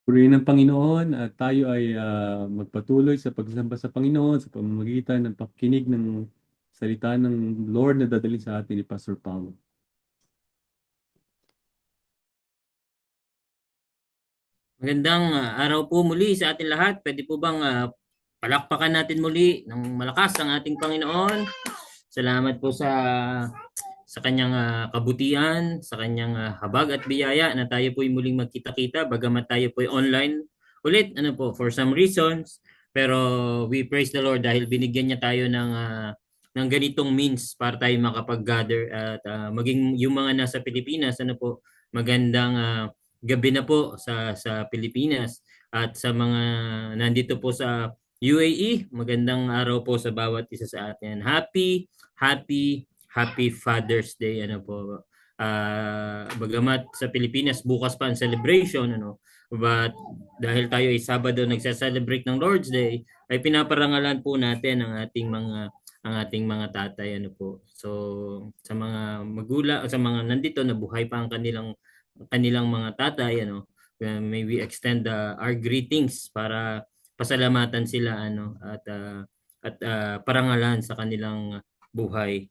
Purihin ng Panginoon at tayo ay magpatuloy sa pagsamba sa Panginoon sa pamamagitan ng pakikinig ng salita ng Lord na dadalhin sa atin ni Pastor Paulo. Magandang araw po muli sa ating lahat. Pwede po bang palakpakan natin muli ng malakas ang ating Panginoon? Salamat po sa kanyang kabutihan, sa kanyang habag at biyaya na tayo po muling magkita-kita bagamat tayo po online ulit for some reasons. Pero we praise the Lord dahil binigyan niya tayo ng ganitong means para tayo makapag-gather at maging yung mga nasa Pilipinas magandang gabi na po sa Pilipinas at sa mga nandito po sa UAE, magandang araw po sa bawat isa sa atin. Happy Father's Day bagamat sa Pilipinas bukas pa ang celebration but dahil tayo ay Sabado nagse-celebrate ng Lord's Day ay pinaparangalan po natin ang ating mga tatay so sa mga magulang sa mga nandito na buhay pa ang kanilang mga tatay may we extend our greetings para pasalamatan sila at parangalan sa kanilang buhay.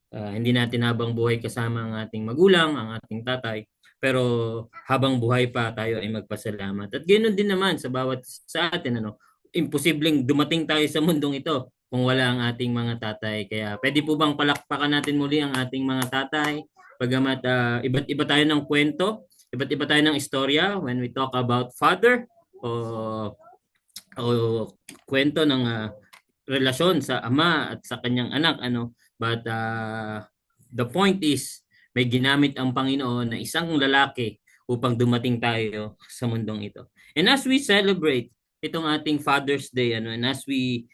Hindi natin habang buhay kasama ang ating magulang, ang ating tatay, pero habang buhay pa tayo ay magpasalamat. At ganoon din naman sa bawat sa atin imposibleng dumating tayo sa mundong ito kung wala ang ating mga tatay. Kaya pwede po bang palakpakan natin muli ang ating mga tatay? Bagamat iba't iba tayo ng kwento, iba't iba tayo ng istorya when we talk about father o kwento ng relasyon sa ama at sa kanyang anak but the point is may ginamit ang Panginoon na isang lalaki upang dumating tayo sa mundong ito. And as we celebrate itong ating Father's Day and as we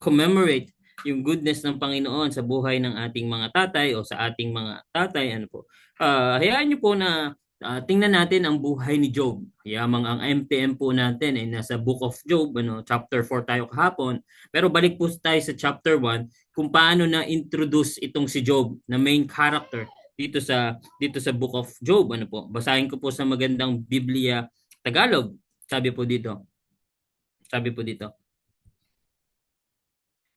commemorate yung goodness ng Panginoon sa buhay ng ating mga tatay o sa ating mga tatay hayaan niyo po na tingnan natin ang buhay ni Job. Yamang ang MTM po natin ay nasa Book of Job, chapter 4 tayo kahapon. Pero balik po tayo sa chapter 1 kung paano na introduce itong si Job na main character dito sa Book of Job. Basahin ko po sa magandang Biblia Tagalog. Sabi po dito.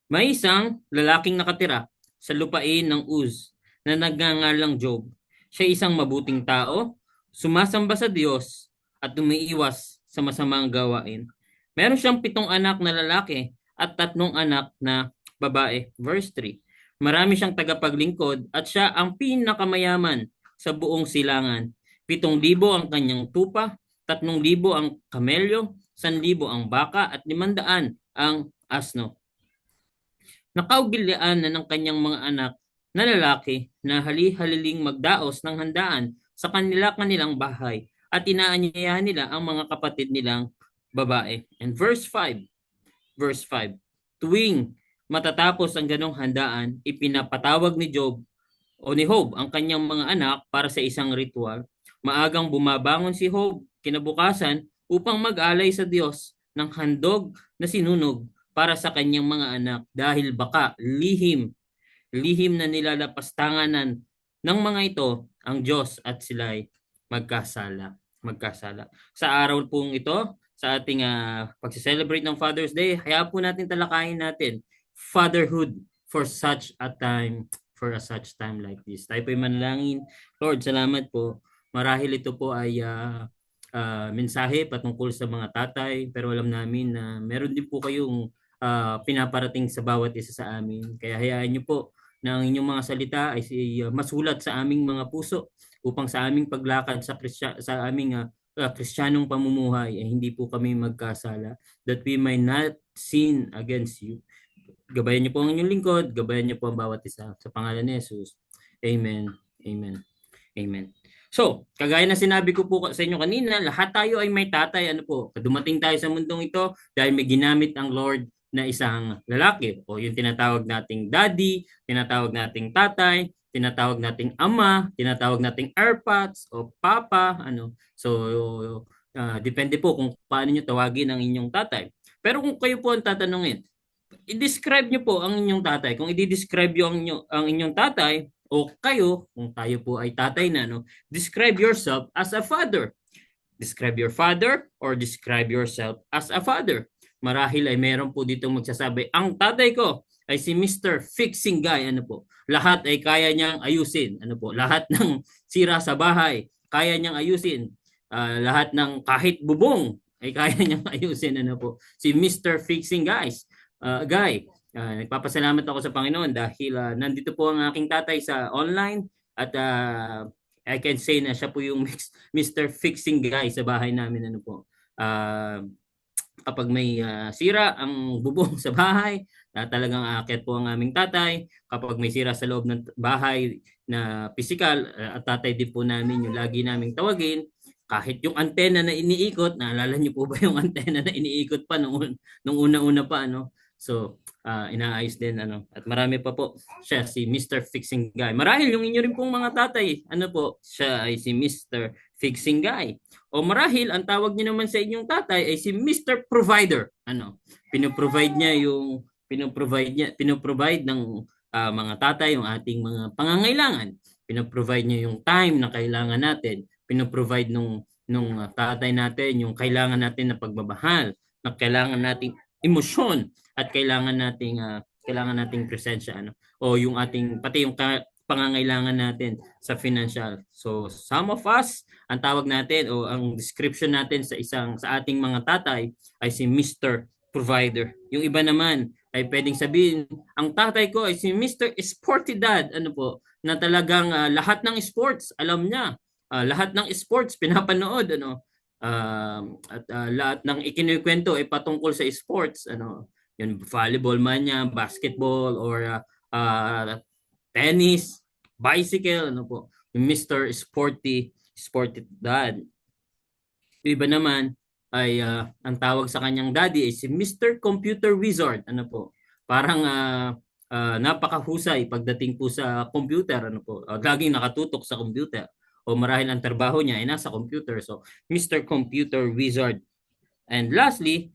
May isang lalaking nakatira sa lupain ng Uz na nagngangalang Job. Siya isang mabuting tao, sumasamba sa Diyos at umiiwas sa masamang gawain. Meron siyang 7 anak na lalaki at 3 anak na babae. Verse 3. Marami siyang tagapaglingkod at siya ang pinakamayaman sa buong silangan. 7,000 ang kanyang tupa, 3,000 ang kamelyo, 1,000 ang baka at 500 ang asno. Nakaugilian na ng kanyang mga anak na lalaki na hali-haliling magdaos ng handaan sa kanilang bahay at inaanyayahan nila ang mga kapatid nilang babae. And verse 5, tuwing matatapos ang ganong handaan, ipinapatawag ni Job o ni Job ang kanyang mga anak para sa isang ritual. Maagang bumabangon si Job kinabukasan upang mag-alay sa Diyos ng handog na sinunog para sa kanyang mga anak dahil baka lihim na nilalapastanganan ng mga ito ang Diyos at sila'y magkasala. Sa araw pong ito, sa ating pag-celebrate ng Father's Day, hayaan po natin talakayin natin fatherhood for such time like this. Tayo po'y manalangin. Lord, salamat po. Marahil ito po ay mensahe patungkol sa mga tatay, pero alam namin na meron din po kayong pinaparating sa bawat isa sa amin. Kaya hayaan niyo po na ang inyong mga salita ay masulat sa aming mga puso upang sa aming paglakad sa aming Kristiyanong pamumuhay ay hindi po kami magkasala, that we may not sin against you. Gabayan niyo po ang inyong lingkod, gabayan niyo po ang bawat isa. Sa pangalan ni Jesus. Amen. Amen. Amen. So, kagaya na sinabi ko po sa inyo kanina, lahat tayo ay may tatay. Dumating tayo sa mundong ito dahil may ginamit ang Lord na isang lalaki o yung tinatawag nating daddy, tinatawag nating tatay, tinatawag nating ama, tinatawag nating airpods o papa, So, depende po kung paano niyo tawagin ang inyong tatay. Pero kung kayo po ang tatanungin, i-describe niyo po ang inyong tatay. Kung i-describe niyo ang inyong tatay o kayo, kung tayo po ay tatay na, describe yourself as a father. Describe your father or describe yourself as a father. Marahil ay meron po dito magsasabi, ang tatay ko ay si Mr. Fixing Guy. Ano po? Lahat ay kaya niyang ayusin. Ano po? Lahat ng sira sa bahay, kaya niyang ayusin. Lahat ng kahit bubong ay kaya niyang ayusin. Ano po? Si Mr. Fixing Guy. Nagpapasalamat ako sa Panginoon dahil nandito po ang aking tatay sa online at I can say na siya po yung Mr. Fixing Guy sa bahay namin. Ano po? Kapag may sira ang bubong sa bahay, talagang aakyat po ang aming tatay. Kapag may sira sa loob ng bahay na physical, at tatay din po namin yung lagi naming tawagin. Kahit yung antena na iniikot, naalala niyo po ba yung antena na iniikot pa nung una-una pa, ano? So, inaayos din, ano. At marami pa po siya, si Mr. Fixing Guy. Marahil yung inyo rin pong mga tatay, ano po, siya ay si Mr. Fixing Guy. O marahil ang tawag niyo naman sa inyong tatay ay si Mr. Provider. Ano? Pinoprovide ng mga tatay yung ating mga pangangailangan. Pinoprovide niya yung time na kailangan natin. Pinoprovide nung tatay natin yung kailangan natin na pagmamahal, na kailangan nating emosyon at kailangan nating presensya, ano, o yung ating pati yung pangangailangan natin sa financial. So some of us, ang tawag natin o ang description natin sa ating mga tatay ay si Mr. Provider. Yung iba naman ay pwedeng sabihin, ang tatay ko ay si Mr. Sporty Dad, ano po, na talagang lahat ng sports alam niya. Lahat ng sports pinapanood, ano. At lahat ng ikinikwento ay patungkol sa sports, ano, yung volleyball man niya, basketball, or tennis, bicycle, ano po, yung Mr. Sporty Dad. Yung iba naman ay ang tawag sa kanyang daddy ay si Mr. Computer Wizard, ano po. Parang napakahusay pagdating po sa computer, ano po. Laging nakatutok sa computer. O marahil ang trabaho niya ay nasa computer. So, Mr. Computer Wizard. And lastly,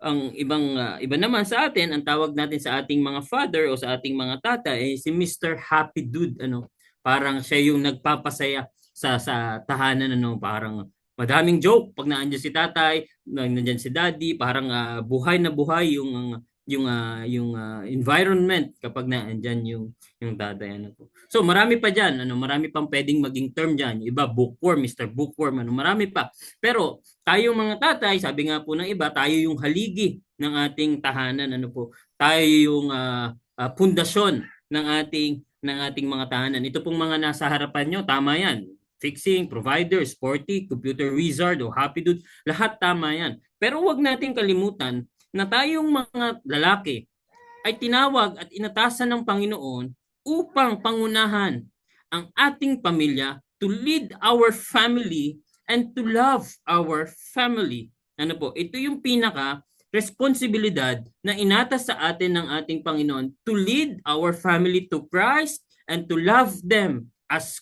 ang iba naman sa atin, ang tawag natin sa ating mga father o sa ating mga tata ay si Mr. Happy Dude, ano. Parang siya yung nagpapasaya sa tahanan, ano, parang madaming joke pag nandiyan si tatay, nandiyan si daddy, parang buhay na buhay yung environment kapag nandiyan yung tatay, ano po. So marami pa diyan, ano, marami pang pwedeng maging term diyan. Yung iba bookworm, Mr. Bookworm, ano, marami pa. Pero tayo mga tatay, sabi nga po ng iba, tayo yung haligi ng ating tahanan, ano po. Tayo yung pundasyon ng ating mga tahanan. Ito pong mga nasa harapan nyo, tama yan. Fixing, provider, sporty, computer wizard, o happy dude, lahat tama yan. Pero huwag natin kalimutan na tayong mga lalaki ay tinawag at inatasan ng Panginoon upang pangunahan ang ating pamilya, to lead our family and to love our family. Ano po? Ito yung pinaka responsibilidad na inatas sa atin ng ating Panginoon, to lead our family to Christ and to love them as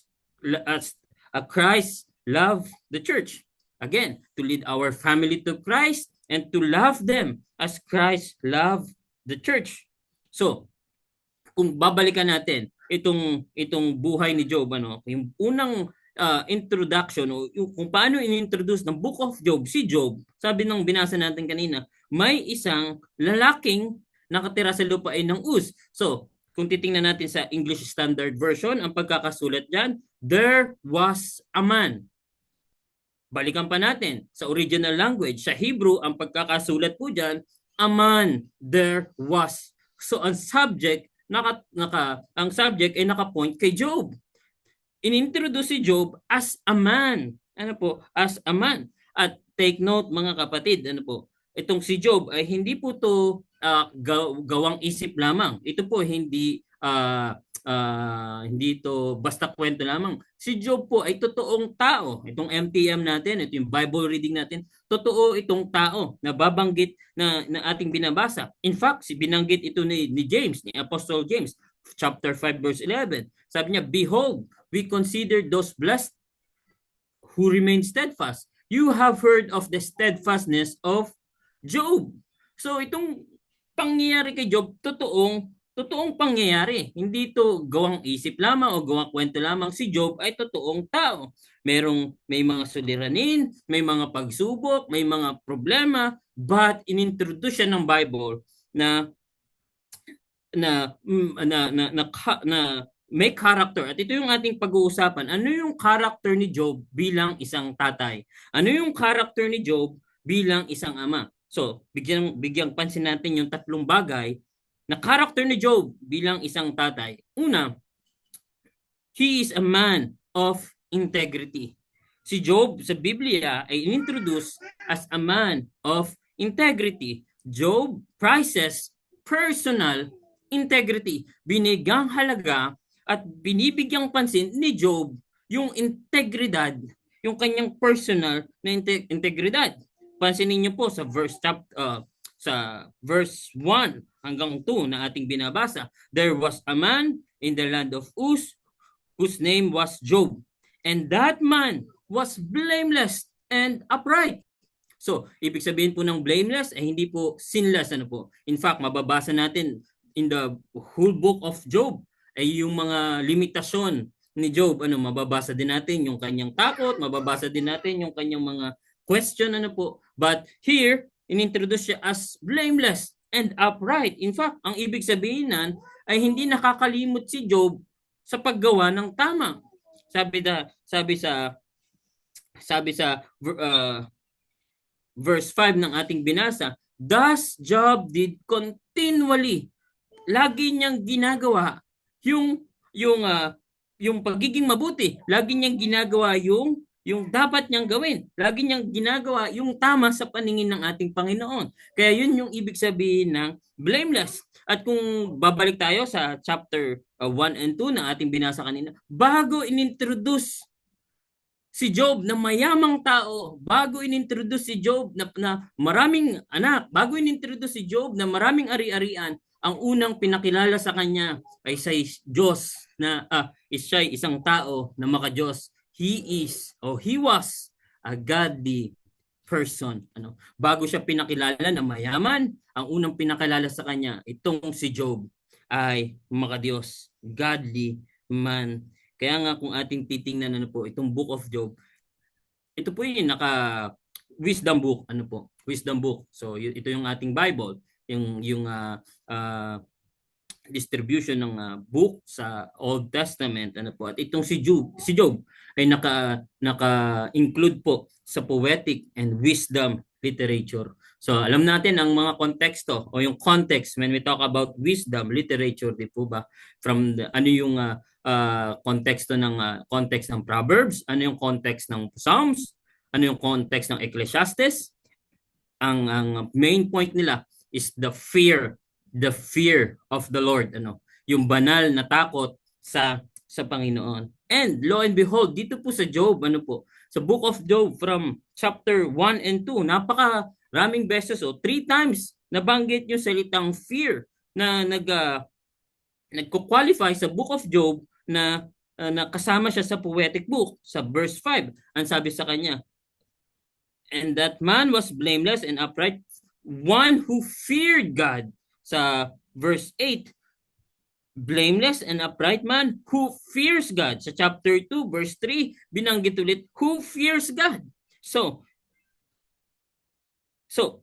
Christ loved the church. Again, to lead our family to Christ and to love them as Christ loved the church. So, kung babalikan natin itong buhay ni Job, ano, yung unang introduction o kung paano inintroduce ng Book of Job si Job, sabi ng binasa natin kanina, may isang lalaking nakatira sa lupain ng Uz. So, kung titingnan natin sa English Standard Version, ang pagkakasulat diyan, there was a man. Balikan pa natin sa original language, sa Hebrew, ang pagkakasulat po diyan, a man there was. So ang subject ay naka-point kay Job. Inintroduce si Job as a man. Ano po? As a man. At take note mga kapatid, ano po? Itong si Job ay hindi po to gawang isip lamang. Ito po hindi to basta kwento lamang. Si Job po ay totoong tao. Itong MTM natin, ito yung Bible reading natin, totoo itong tao na babanggit na ating binabasa. In fact, binanggit ito ni James, ni Apostle James, chapter 5 verse 11. Sabi niya, behold, we consider those blessed who remain steadfast. You have heard of the steadfastness of Job. So itong pangyayari kay Job, totoong totoong pangyayari. Hindi to gawang isip lamang o gawang kwento lamang. Si Job ay totoong tao. May mga suliranin, may mga pagsubok, may mga problema, but inintroduce siya ng Bible na na na may character. At ito yung ating pag-uusapan. Ano yung character ni Job bilang isang tatay? Ano yung character ni Job bilang isang ama? So, bigyang pansin natin yung tatlong bagay na character ni Job bilang isang tatay. Una, he is a man of integrity. Si Job sa Biblia ay inintroduce as a man of integrity. Job prizes personal integrity. Binigang halaga at binibigyang pansin ni Job yung integridad, yung kanyang personal na integridad. Pansinin niyo po sa verse 1 hanggang 2 na ating binabasa. There was a man in the land of Uz whose name was Job, and that man was blameless and upright. So, ibig sabihin po ng blameless ay hindi po sinless, ano po. In fact, mababasa natin in the whole book of Job ay yung mga limitasyon ni Job. Mababasa din natin yung kanyang takot, mababasa din natin yung kanyang mga question, ano po. But here, inintroduce siya as blameless and upright. In fact, ang ibig sabihin nan ay hindi nakakalimot si Job sa paggawa ng tama. Sabi sa verse 5 ng ating binasa, thus Job did continually, lagi niyang ginagawa yung pagiging mabuti, lagi niyang ginagawa yung dapat niyang gawin, lagi niyang ginagawa yung tama sa paningin ng ating Panginoon. Kaya yun yung ibig sabihin ng blameless. At kung babalik tayo sa chapter 1 and 2 na ating binasa kanina, bago inintroduce si Job na mayamang tao, bago inintroduce si Job na maraming anak, bago inintroduce si Job na maraming ari-arian, ang unang pinakilala sa kanya ay sa Diyos na siya isang tao na maka-Diyos. He was a godly person. Bago siya pinakilala na mayaman, ang unang pinakilala sa kanya, itong si Job ay maka-Diyos, godly man. Kaya nga kung ating titingnan itong Book of Job, ito po yung wisdom book, wisdom book. So ito yung ating Bible, yung distribution ng book sa Old Testament, At itong si Job ay naka-include po sa poetic and wisdom literature. So alam natin ang mga konteksto o yung context when we talk about wisdom literature, di po ba? From ano yung konteksto ng context ng Proverbs, ano yung context ng Psalms, ano yung context ng Ecclesiastes. Ang main point nila is the fear of the Lord, yung banal na takot sa Panginoon. And lo and behold, dito po sa Job, sa Book of Job from chapter 1 and 2, napakaraming beses 3 times nabanggit yung salitang fear na nagko-qualify sa Book of Job na kasama siya sa poetic book. Sa verse 5, ang sabi sa kanya, and that man was blameless and upright, one who feared God. Sa verse 8, blameless and upright man who fears God. Sa chapter 2, verse 3, binanggit ulit, who fears God. So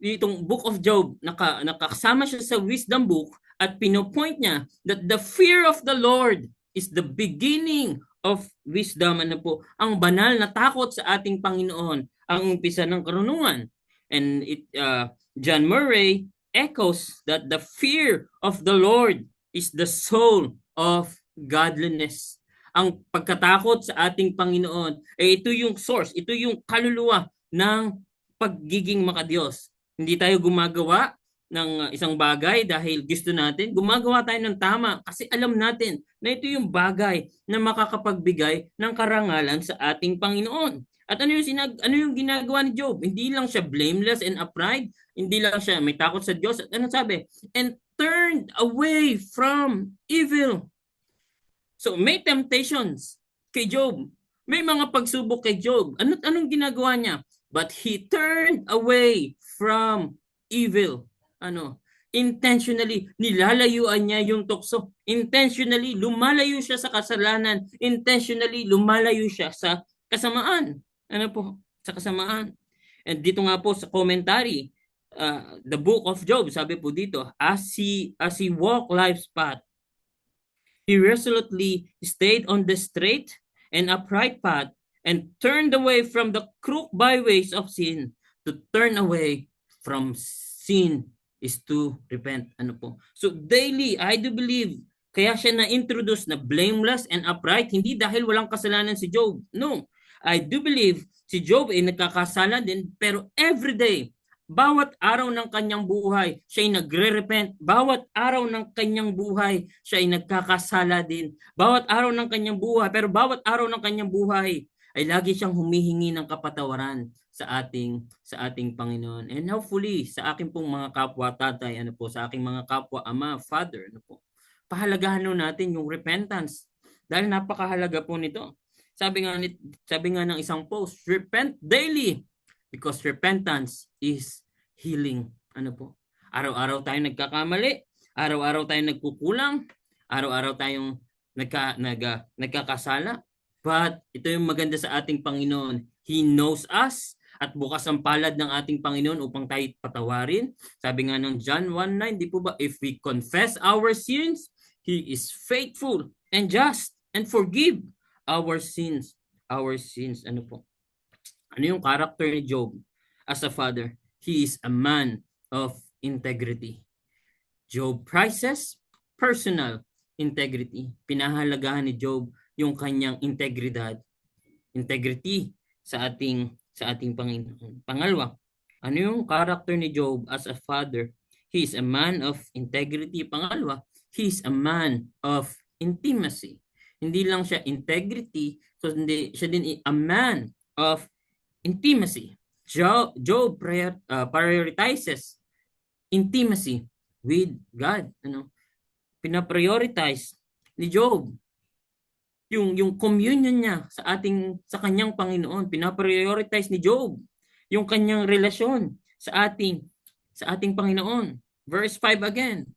itong Book of Job, nakasama siya sa wisdom book at pinopoint niya that the fear of the Lord is the beginning of wisdom. Ang banal na takot sa ating Panginoon, ang umpisa ng karunungan. And John Murray echoes that the fear of the Lord is the soul of godliness. Ang pagkatakot sa ating Panginoon, ito yung source, ito yung kaluluwa ng pagiging makadiyos. Hindi tayo gumagawa ng isang bagay dahil gusto natin. Gumagawa tayo ng tama kasi alam natin na ito yung bagay na makakapagbigay ng karangalan sa ating Panginoon. At ano yung ginagawa ni Job? Hindi lang siya blameless and upright, hindi lang siya may takot sa Diyos. At ano sabi? And turned away from evil. So may temptations kay Job. May mga pagsubok kay Job. Anong ginagawa niya? But he turned away from evil. Intentionally, nilalayuan niya yung tukso. Intentionally, lumalayo siya sa kasalanan. Intentionally, lumalayo siya sa kasamaan. Ano po? Sa kasamaan. And dito nga po sa commentary, the book of Job, sabi po dito, as he walked life's path, he resolutely stayed on the straight and upright path and turned away from the crooked byways of sin. To turn away from sin is to repent. Ano po? So daily, I do believe, kaya siya na-introduce na blameless and upright, hindi dahil walang kasalanan si Job. No. I do believe si Job ay nagkakasala din, pero everyday, bawat araw ng kanyang buhay, siya ay nagre-repent. Bawat araw ng kanyang buhay, siya ay nagkakasala din. Bawat araw ng kanyang buhay, pero bawat araw ng kanyang buhay ay lagi siyang humihingi ng kapatawaran sa ating Panginoon. And hopefully, sa aking pong mga kapwa tatay, ano po, sa aking mga kapwa ama, father, ano po, pahalagahan natin yung repentance. Dahil napakahalaga po nito. Sabi nga ng isang post, repent daily. Because repentance is healing. Ano po? Araw-araw tayong nagkakamali, araw-araw tayong nagkukulang, araw-araw tayong nagkakasala. But ito yung maganda sa ating Panginoon. He knows us at bukas ang palad ng ating Panginoon upang tayo patawarin. Sabi nga ng John 1:9, di po ba? If we confess our sins, He is faithful and just and forgive our sins. Our sins. Ano po? Ano yung character ni Job as a father? He is a man of integrity. Job prizes personal integrity. Pinahalagahan ni Job yung kanyang integridad. Integrity sa ating Panginoon. Pangalawa, ano yung character ni Job as a father? He is a man of integrity. Pangalawa, he is a man of intimacy. Hindi lang siya integrity, kundi siya din a man of intimacy. Job prioritizes intimacy with God. Ano? Pinaprioritize ni Job yung communion niya sa kanyang Panginoon. Pinaprioritize ni Job yung kanyang relasyon sa ating Panginoon. Verse 5 again.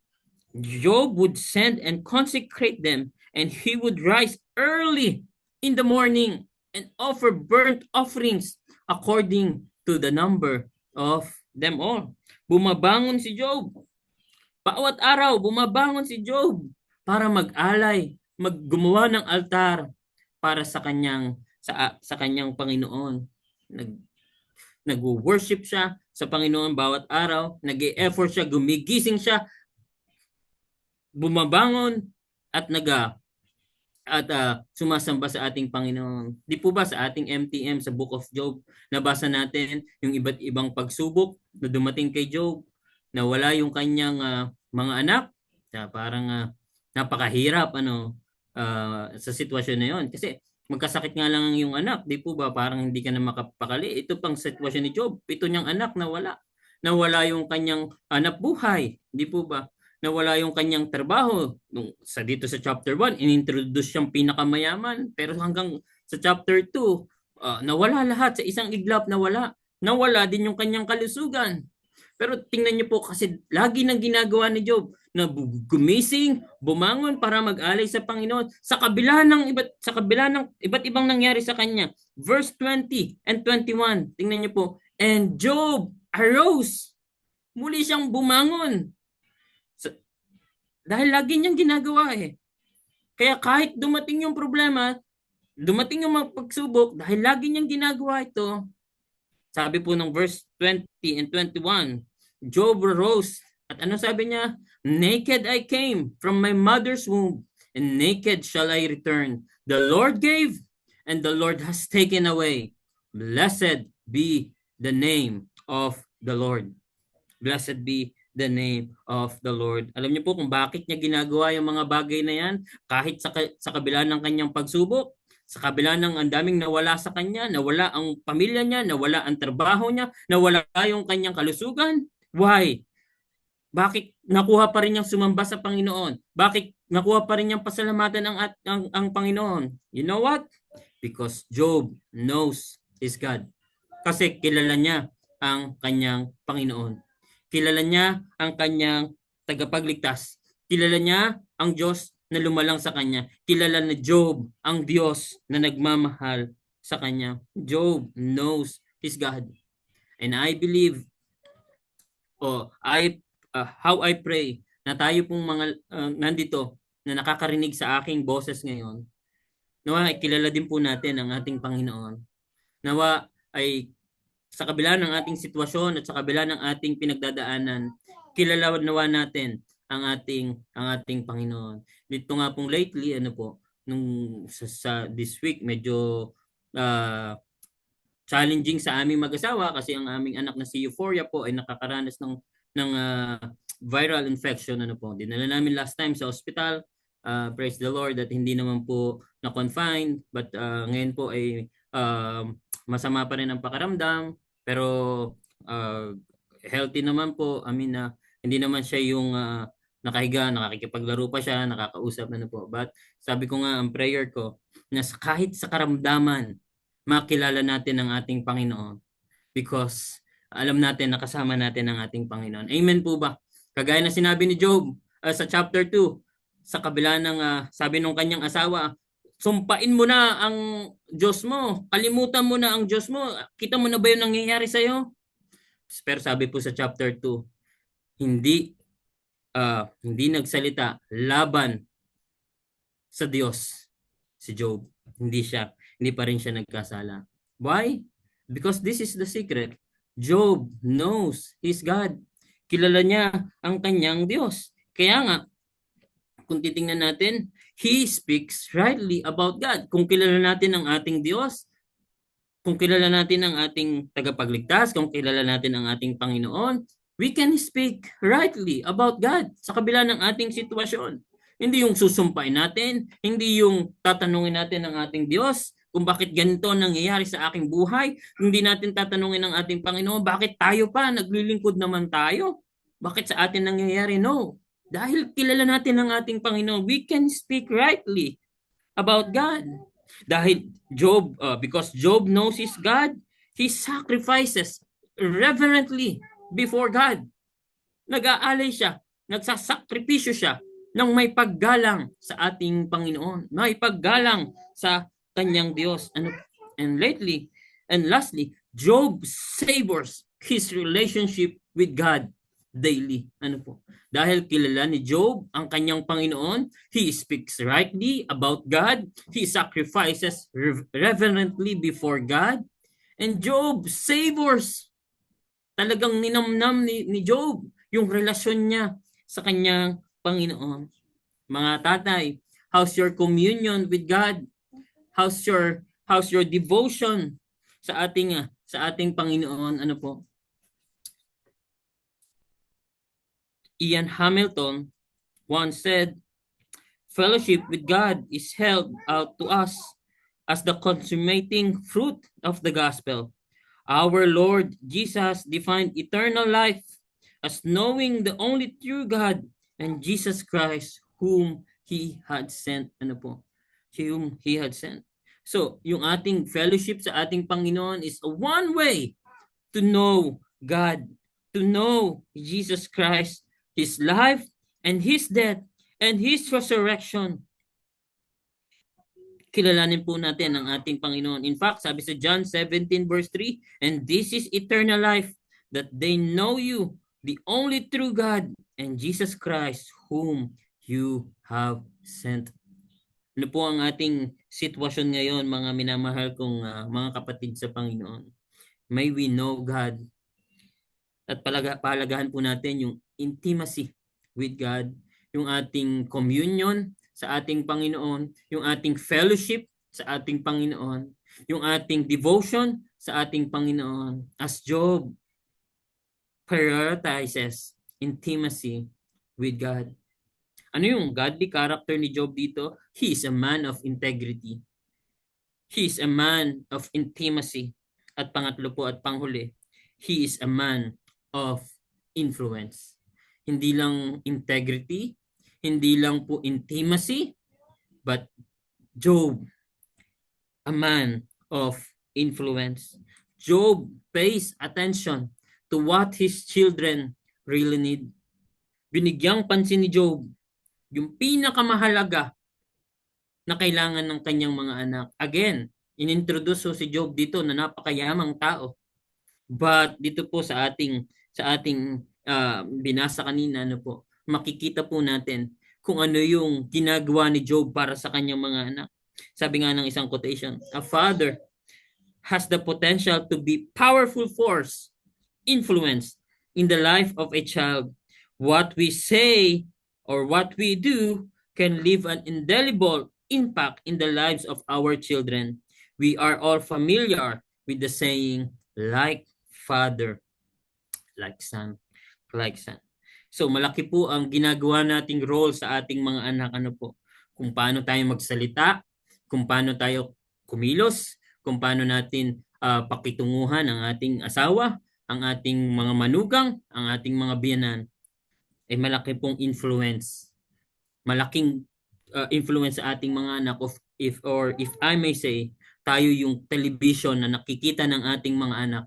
Job would send and consecrate them, and he would rise early in the morning and offer burnt offerings according to the number of them all. Bumabangon si Job. Bawat araw, bumabangon si Job para mag-alay, gumawa ng altar para sa kanyang Panginoon. Nag-worship siya sa Panginoon bawat araw, nag-e-effort siya, gumigising siya, bumabangon at sumasamba sa ating Panginoon. Di po ba sa ating MTM sa Book of Job, nabasa natin yung iba't ibang pagsubok na dumating kay Job, na wala yung kanyang mga anak, parang napakahirap sa sitwasyon na yon. Kasi magkasakit nga lang yung anak, di po ba, parang hindi ka na makapakali. Ito pang sitwasyon ni Job, ito niyang anak nawala yung kanyang anak buhay, di po ba? Nawala yung kanyang trabaho. Dito sa chapter 1, inintroduce siyang pinakamayaman. Pero hanggang sa chapter 2, nawala lahat. Sa isang iglap, nawala. Nawala din yung kanyang kalusugan. Pero tingnan niyo po, kasi lagi nang ginagawa ni Job na gumising, bumangon para mag-alay sa Panginoon sa kabila ng iba't ibang nangyari sa kanya. Verse 20 and 21, tingnan niyo po. And Job arose. Muli siyang bumangon. Dahil lagi niyang ginagawa Kaya kahit dumating yung problema, dumating yung mga pagsubok, dahil lagi niyang ginagawa ito, sabi po ng verse 20 and 21, Job arose, at ano sabi niya? Naked I came from my mother's womb, and naked shall I return. The Lord gave, and the Lord has taken away. Blessed be the name of the Lord. Blessed be the name of the Lord. Alam niyo po kung bakit niya ginagawa yung mga bagay na yan, kahit sa kabila ng kanyang pagsubok, sa kabila ng ang daming nawala sa kanya, nawala ang pamilya niya, nawala ang trabaho niya, nawala yung kanyang kalusugan. Why? Bakit nakuha pa rin niyang sumamba sa Panginoon? Bakit nakuha pa rin niyang pasalamatan ang Panginoon? You know what? Because Job knows his God. Kasi kilala niya ang kanyang Panginoon. Kilala niya ang kanyang tagapagligtas. Kilala niya ang Diyos na lumalang sa kanya. Kilala na Job ang Diyos na nagmamahal sa kanya. Job knows his God. And I believe, how I pray na tayo pong mga nandito na nakakarinig sa aking boses ngayon, nawa ay kilala din po natin ang ating Panginoon. Nawa ay sa kabila ng ating sitwasyon at sa kabila ng ating pinagdadaanan, kilala nawa natin ang ating Panginoon. Dito nga pong lately, nung sa this week medyo challenging sa aming mag-asawa kasi ang aming anak na si Euphoria po ay nakakaranas ng viral infection. Dinala namin last time sa hospital. Praise the Lord that hindi naman po na-confined, but ngayon po ay masama pa rin ang pakiramdam, pero healthy naman po. Hindi naman siya yung nakahiga, nakikipaglaro pa siya, nakakausap na po. But sabi ko nga, ang prayer ko, na kahit sa karamdaman, makilala natin ang ating Panginoon because alam natin na kasama natin ang ating Panginoon. Amen po ba? Kagaya na sinabi ni Job sa chapter 2, sa kabila ng sabi nung kanyang asawa, sumpain mo na ang Diyos mo, kalimutan mo na ang Diyos mo, kita mo na ba yung nangyayari sa'yo? Pero sabi po sa chapter 2, hindi nagsalita laban sa Diyos si Job. Hindi pa rin siya nagkasala. Why? Because this is the secret. Job knows his God. Kilala niya ang kanyang Diyos. Kaya nga, kung titingnan natin, he speaks rightly about God. Kung kilala natin ang ating Diyos, kung kilala natin ang ating tagapagligtas, kung kilala natin ang ating Panginoon, we can speak rightly about God sa kabila ng ating sitwasyon. Hindi yung susumpain natin, hindi yung tatanungin natin ang ating Diyos kung bakit ganito nangyayari sa aking buhay. Hindi natin tatanungin ang ating Panginoon, bakit tayo pa, naglilingkod naman tayo? Bakit sa atin nangyayari? No. Dahil kilala natin ang ating Panginoon, we can speak rightly about God. Dahil because Job knows his God, he sacrifices reverently before God. Nag-aalay siya, nagsasakripisyo siya ng may paggalang sa ating Panginoon, may paggalang sa kanyang Diyos. And lastly, Job savors his relationship with God daily. Dahil kilala ni Job ang kanyang Panginoon, he speaks rightly about God, he sacrifices reverently before God, and Job savors. Talagang ninamnam ni Job yung relasyon niya sa kanyang Panginoon. Mga tatay, how's your communion with God? How's your devotion sa ating Panginoon? Ian Hamilton once said, fellowship with God is held out to us as the consummating fruit of the gospel. Our Lord Jesus defined eternal life as knowing the only true God and Jesus Christ whom He had sent. Whom He had sent. So, yung ating fellowship sa ating Panginoon is one way to know God, to know Jesus Christ, His life and His death and His resurrection. Kilalanin po natin ang ating Panginoon. In fact, sabi sa John 17 verse 3, and this is eternal life, that they know you, the only true God, and Jesus Christ, whom you have sent. Ano po ang ating sitwasyon ngayon, mga minamahal kong mga kapatid sa Panginoon? May we know God. At palagahan po natin yung intimacy with God, yung ating communion sa ating Panginoon, yung ating fellowship sa ating Panginoon, yung ating devotion sa ating Panginoon. As Job prioritizes intimacy with God. Ano yung godly character ni Job dito? He is a man of integrity. He is a man of intimacy. At pangatlo po at panghuli, he is a man of influence. Hindi lang integrity, hindi lang po intimacy, but Job, a man of influence. Job pays attention to what his children really need. binigyang pansin ni Job yung pinakamahalaga na kailangan ng kanyang mga anak. Again, inintroduce si Job dito na napakayamang tao. But dito po sa ating binasa kanina, ano po, makikita po natin kung ano yung ginagawa ni Job para sa kanyang mga anak. Sabi nga ng isang quotation, a father has the potential to be powerful force, influence in the life of a child. What we say or what we do can leave an indelible impact in the lives of our children. We are all familiar with the saying, like father, like son, like son. So malaki po ang ginagawa nating role sa ating mga anak, ano po, kung paano tayo magsalita, kung paano tayo kumilos, kung paano natin pakitunguhan ang ating asawa, ang ating mga manugang, ang ating mga biyanan, ay malaki pong influence. Malaking influence sa ating mga anak of if I may say, tayo yung television na nakikita ng ating mga anak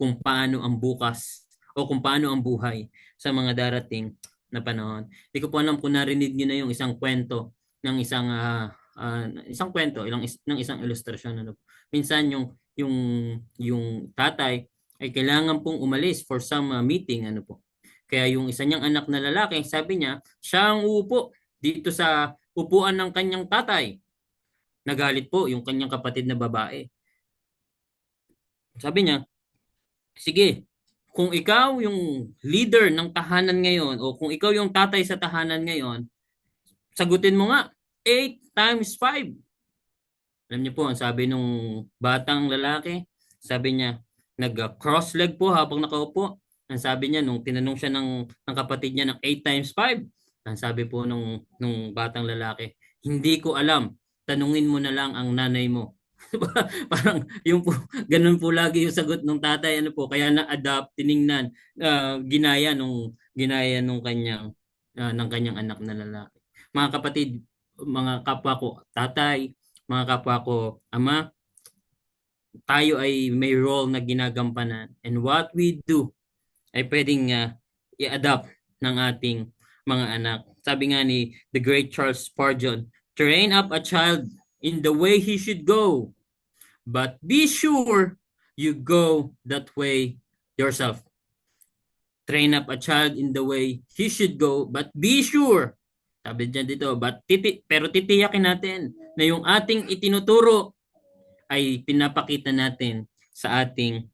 kung paano ang bukas o kung paano ang buhay sa mga darating na panahon. Hindi ko po alam kung narinig niyo na yung isang kwento ng isang kwento ng isang ilustrasyon, ano. Minsan yung tatay ay kailangan pong umalis for some meeting, ano po. Kaya yung isa niyang anak na lalaki, sabi niya, siya ang uupo dito sa upuan ng kanyang tatay. Nagalit po yung kanyang kapatid na babae. Sabi niya, sige, kung ikaw yung leader ng tahanan ngayon o kung ikaw yung tatay sa tahanan ngayon, sagutin mo nga, 8 times 5. Alam niyo po, ang sabi nung batang lalaki, sabi niya, nag-cross leg po habang nakaupo. Ang sabi niya, nung tinanong siya ng kapatid niya ng 8 times 5, ang sabi po nung batang lalaki, hindi ko alam, tanungin mo na lang ang nanay mo. Parang yung po, ganun po lagi yung sagot ng tatay, ano po, kaya na-adapt, tiningnan, ginaya nung kanyang ng kanyang anak na lalaki. Mga kapatid, mga kapwa ko tatay, mga kapwa ko ama, tayo ay may role na ginagampanan, and what we do ay pwedeng i-adapt ng ating mga anak. Sabi nga ni the great Charles Spurgeon, train up a child in the way he should go, but be sure you go that way yourself. Train up a child in the way he should go, but be sure, sabi dyan dito, pero titiyakin natin na yung ating itinuturo ay pinapakita natin sa ating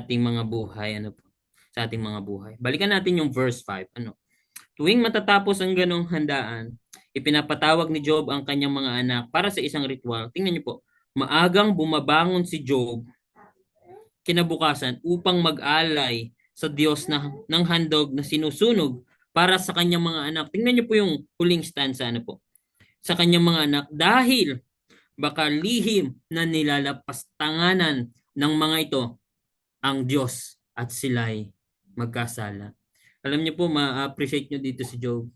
mga buhay, ano po, sa ating mga buhay. Balikan natin yung verse 5, ano. Tuwing matatapos ang ganong handaan, ipinapatawag ni Job ang kanyang mga anak para sa isang ritual. Tingnan niyo po, maagang bumabangon si Job kinabukasan upang mag-alay sa Diyos ng handog na sinusunog para sa kanyang mga anak. Tingnan niyo po yung huling stanza, ano po, sa kanyang mga anak, dahil baka lihim na nilalapastanganan ng mga ito ang Diyos at sila'y magkasala. Alam niyo po, ma-appreciate niyo dito si Job.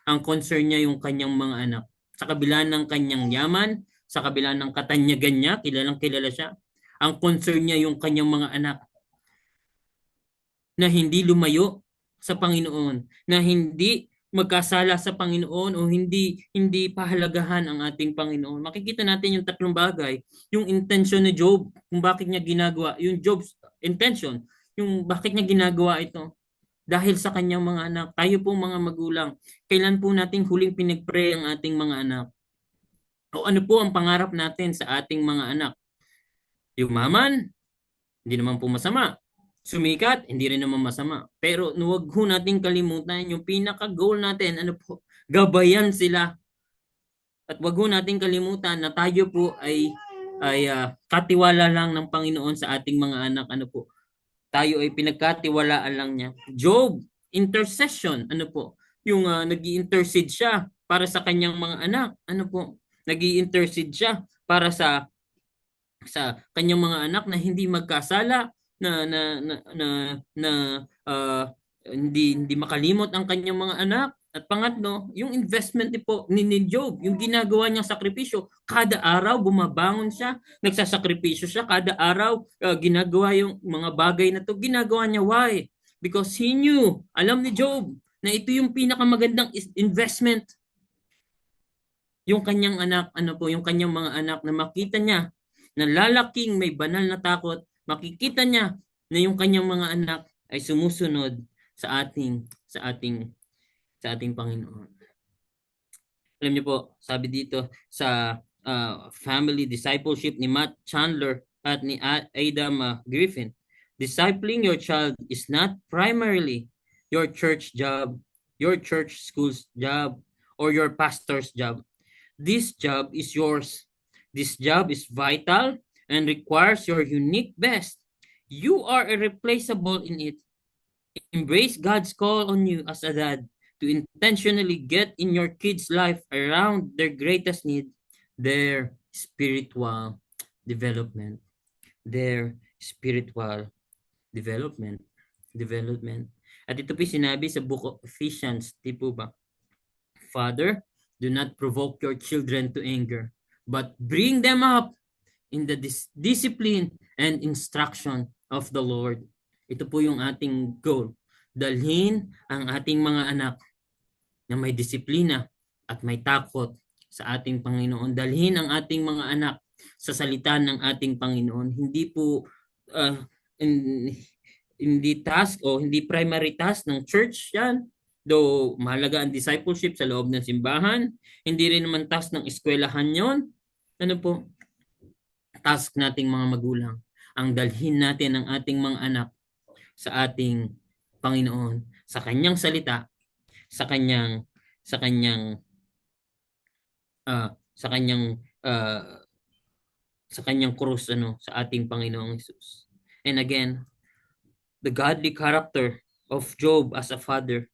Ang concern niya yung kanyang mga anak. Sa kabila ng kanyang yaman, sa kabila ng katanyagan niya, kilalang kilala siya. Ang concern niya yung kanyang mga anak na hindi lumayo sa Panginoon, na hindi magkasala sa Panginoon o hindi pahalagahan ang ating Panginoon. Makikita natin yung tatlong bagay. Yung intention ni Job, kung bakit niya ginagawa, yung Job's intention, yung bakit niya ginagawa ito. Dahil sa kanyang mga anak. Tayo po mga magulang, kailan po nating huling pinag-pray ang ating mga anak? O ano po ang pangarap natin sa ating mga anak? Yumaman, hindi naman po masama. Sumikat, hindi rin naman masama. Pero huwag ho nating kalimutan yung pinaka-goal natin, ano po, gabayan sila. At huwag ho nating kalimutan na tayo po ay katiwala lang ng Panginoon sa ating mga anak, ano po. Tayo ay pinagkatiwalaan lang niya. Job, intercession, ano po, yung nag-i-intercede siya para sa kanyang mga anak, ano po, nag-i-intercede siya para sa kanyang mga anak na hindi magkasala, hindi makalimot ang kanyang mga anak. At pangatlo, yung investment ni Job, yung ginagawa niyang sakripisyo, kada araw bumabangon siya, nagsasakripisyo siya, kada araw ginagawa yung mga bagay na to, ginagawa niya. Why? Because he knew, alam ni Job, na ito yung pinakamagandang investment. Yung kanyang anak, yung kanyang mga anak na makita niya na lalaking may banal na takot, makikita niya na yung kanyang mga anak ay sumusunod sa ating Panginoon. Alam niyo po, sabi dito sa family discipleship ni Matt Chandler at ni Adam Griffin, discipling your child is not primarily your church job, your church school's job, or your pastor's job. This job is yours. This job is vital and requires your unique best. You are irreplaceable in it. Embrace God's call on you as a dad to intentionally get in your kids' life around their greatest need, their spiritual development. Their spiritual development. Development. At ito po sinabi sa book of Ephesians, di po ba? Father, do not provoke your children to anger, but bring them up in the discipline and instruction of the Lord. Ito po yung ating goal. Dalhin ang ating mga anak na may disiplina at may takot sa ating Panginoon. Dalhin ang ating mga anak sa salita ng ating Panginoon. Hindi po hindi task o hindi primary task ng church yan. Though mahalaga ang discipleship sa loob ng simbahan, hindi rin naman task ng eskwelahan yon. Ano po? Task nating mga magulang. Ang dalhin natin ang ating mga anak sa ating Panginoon, sa kanyang salita, sa kanyang krus, sa ating Panginoong Hesus. And again, the godly character of Job as a father.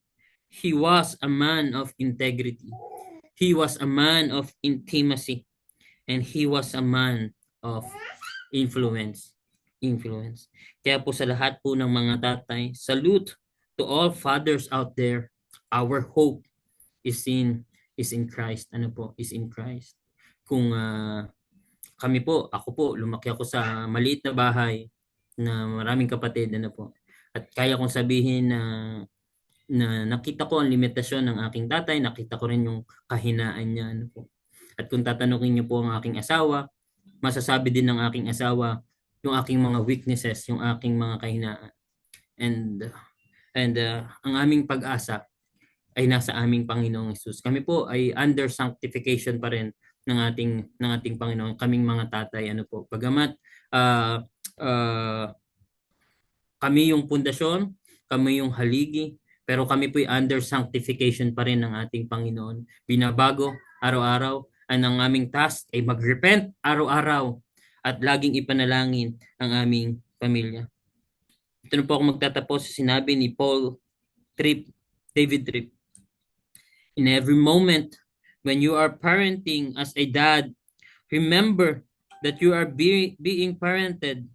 He was a man of integrity. He was a man of intimacy. And he was a man of influence. Kaya po sa lahat po ng mga tatay, salute to all fathers out there. Our hope is in Christ. Is in Christ. Kung kami po, ako po, lumaki ako sa maliit na bahay na maraming kapatid, At kaya kong sabihin na nakita ko ang limitasyon ng aking tatay, nakita ko rin yung kahinaan niya, At kung tatanungin niyo po ang aking asawa, masasabi din ng aking asawa yung aking mga weaknesses, yung aking mga kahinaan. And ang aming pag-asa ay nasa aming Panginoong Hesus. Kami po ay under sanctification pa rin ng ating Panginoon, kaming mga tatay, Bagamat kami yung pundasyon, kami yung haligi, pero kami po ay under sanctification pa rin ng ating Panginoon. Binabago araw-araw. Ang aming task ay mag-repent araw-araw at laging ipanalangin ang aming pamilya. Ito na po ako magtatapos sa sinabi ni David Tripp. In every moment when you are parenting as a dad, remember that you are being parented.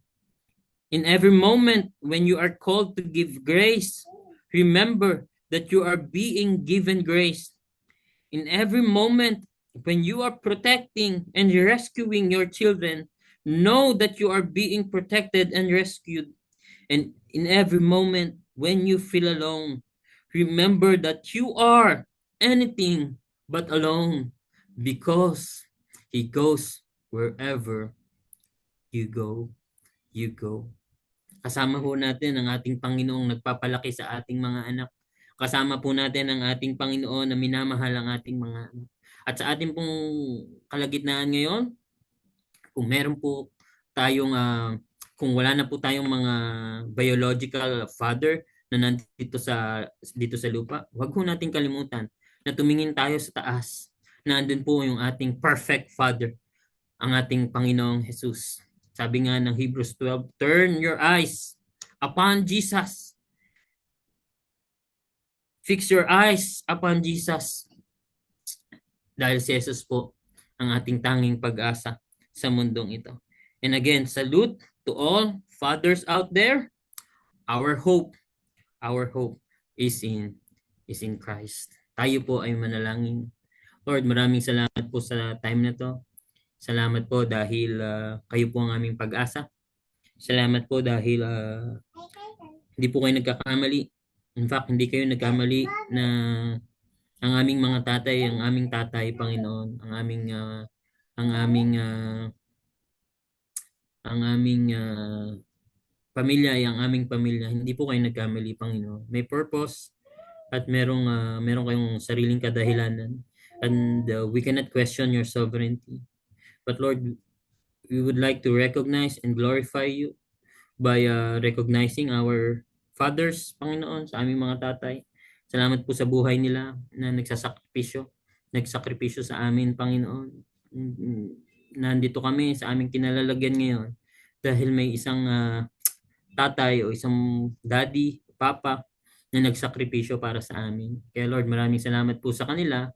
In every moment when you are called to give grace, remember that you are being given grace. In every moment when you are protecting and rescuing your children, know that you are being protected and rescued. And in every moment when you feel alone, remember that you are anything but alone, because He goes wherever you go. Kasama po natin ang ating Panginoong nagpapalaki sa ating mga anak. Kasama po natin ang ating Panginoon na minamahal ang ating mga anak. At sa ating pong kalagitnaan ngayon, kung meron po tayong, kung wala na po tayong mga biological father na nandito dito sa lupa, huwag po natin kalimutan na tumingin tayo sa taas. Na andun po yung ating perfect father, ang ating Panginoong Hesus. Sabi nga ng Hebrews 12, turn your eyes upon Jesus. Fix your eyes upon Jesus. Dahil si Jesus po ang ating tanging pag-asa sa mundong ito. And again, salute to all fathers out there. Our hope is in Christ. Tayo po ay manalangin. Lord, maraming salamat po sa time na to. Salamat po dahil kayo po ang aming pag-asa. Salamat po dahil hindi po kayo nagkakamali. In fact, hindi kayo nagkamali na ang aming mga tatay, ang aming tatay, Panginoon, ang aming ang aming pamilya ay ang aming pamilya. Hindi po kayo nagkamali, Panginoon. May purpose at meron kayong sariling kadahilanan. And we cannot question your sovereignty. But Lord, we would like to recognize and glorify you by recognizing our fathers, Panginoon, sa aming mga tatay. Salamat po sa buhay nila na nagsakripisyo sa amin, Panginoon. Nandito kami sa aming kinalalagyan ngayon dahil may isang tatay o isang daddy, papa na nagsakripisyo para sa amin. Kaya Lord, maraming salamat po sa kanila.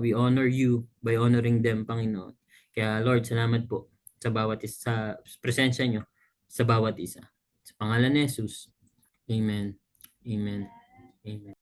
We honor you by honoring them, Panginoon. Kaya Lord, salamat po sa bawat isa, sa presensya nyo sa bawat isa. Sa pangalan ni Jesus. Amen. Amen. Amen.